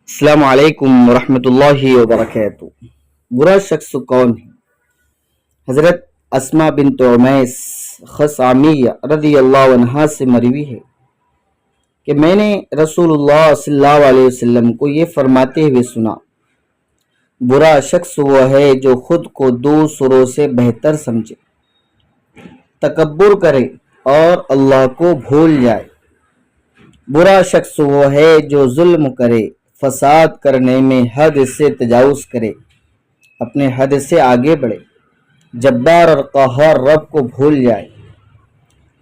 السلام علیکم ورحمۃ اللہ وبرکاتہ۔ برا شخص کون ہے؟ حضرت اسماء بنت عمیس خثعمیہ رضی اللہ عنہا سے مروی ہے کہ میں نے رسول اللہ صلی اللہ علیہ وسلم کو یہ فرماتے ہوئے سنا، برا شخص وہ ہے جو خود کو دوسروں سے بہتر سمجھے، تکبر کرے اور اللہ کو بھول جائے۔ برا شخص وہ ہے جو ظلم کرے، فساد کرنے میں حد سے تجاوز کرے، اپنے حد سے آگے بڑھے، جبار اور قہار رب کو بھول جائے۔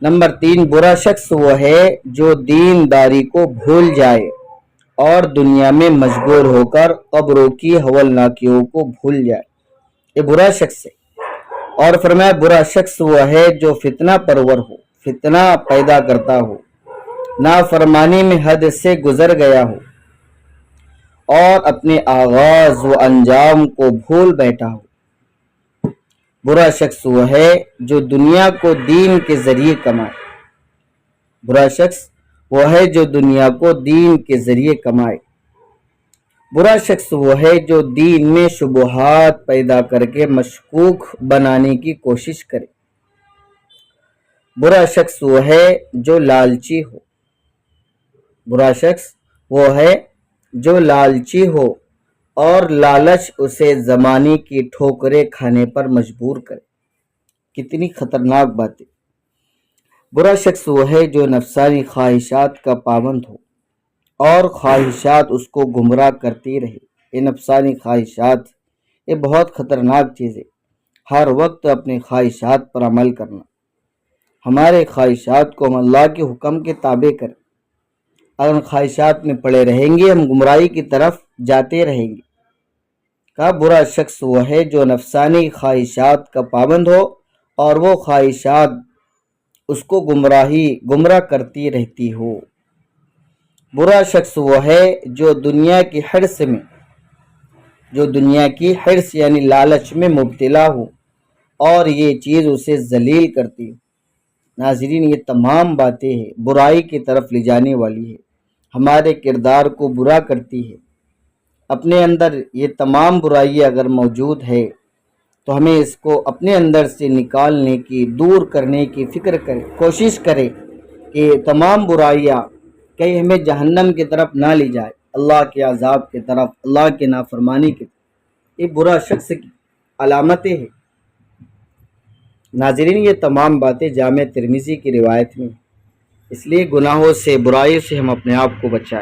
نمبر 3، برا شخص وہ ہے جو دین داری کو بھول جائے اور دنیا میں مشغول ہو کر قبروں کی ہولناکیوں کو بھول جائے، یہ برا شخص ہے۔ اور فرمایا برا شخص وہ ہے جو فتنہ پرور ہو، فتنہ پیدا کرتا ہو، نافرمانی میں حد سے گزر گیا ہو اور اپنے آغاز و انجام کو بھول بیٹھا ہو۔ برا شخص وہ ہے جو دنیا کو دین کے ذریعے کمائے، برا شخص وہ ہے جو دنیا کو دین کے ذریعے کمائے۔ برا شخص وہ ہے جو دین میں شبہات پیدا کر کے مشکوک بنانے کی کوشش کرے۔ برا شخص وہ ہے جو لالچی ہو، برا شخص وہ ہے جو لالچی ہو اور لالچ اسے زمانے کی ٹھوکریں کھانے پر مجبور کرے۔ کتنی خطرناک باتیں۔ برا شخص وہ ہے جو نفسانی خواہشات کا پابند ہو اور خواہشات اس کو گمراہ کرتی رہے۔ یہ نفسانی خواہشات یہ بہت خطرناک چیز ہے۔ ہر وقت اپنے خواہشات پر عمل کرنا، ہمارے خواہشات کو ہم اللہ کے حکم کے تابع کریں۔ اگر ہم خواہشات میں پڑے رہیں گے ہم گمراہی کی طرف جاتے رہیں گے۔ کہا برا شخص وہ ہے جو نفسانی خواہشات کا پابند ہو اور وہ خواہشات اس کو گمراہ کرتی رہتی ہو۔ برا شخص وہ ہے جو دنیا کی حرص یعنی لالچ میں مبتلا ہو اور یہ چیز اسے ذلیل کرتی ہو۔ ناظرین، یہ تمام باتیں ہیں برائی کی طرف لے جانے والی ہے، ہمارے کردار کو برا کرتی ہے۔ اپنے اندر یہ تمام برائیاں اگر موجود ہے تو ہمیں اس کو اپنے اندر سے نکالنے کی، دور کرنے کی فکر کریں، کوشش کریں کہ تمام برائیاں کہیں ہمیں جہنم کی طرف نہ لے جائے، اللہ کے عذاب کی طرف، اللہ کے نافرمانی کی طرف۔ یہ برا شخص کی علامتیں ہیں۔ ناظرین، یہ تمام باتیں جامع ترمذی کی روایت میں، اس لیے گناہوں سے، برائیوں سے ہم اپنے آپ کو بچائیں۔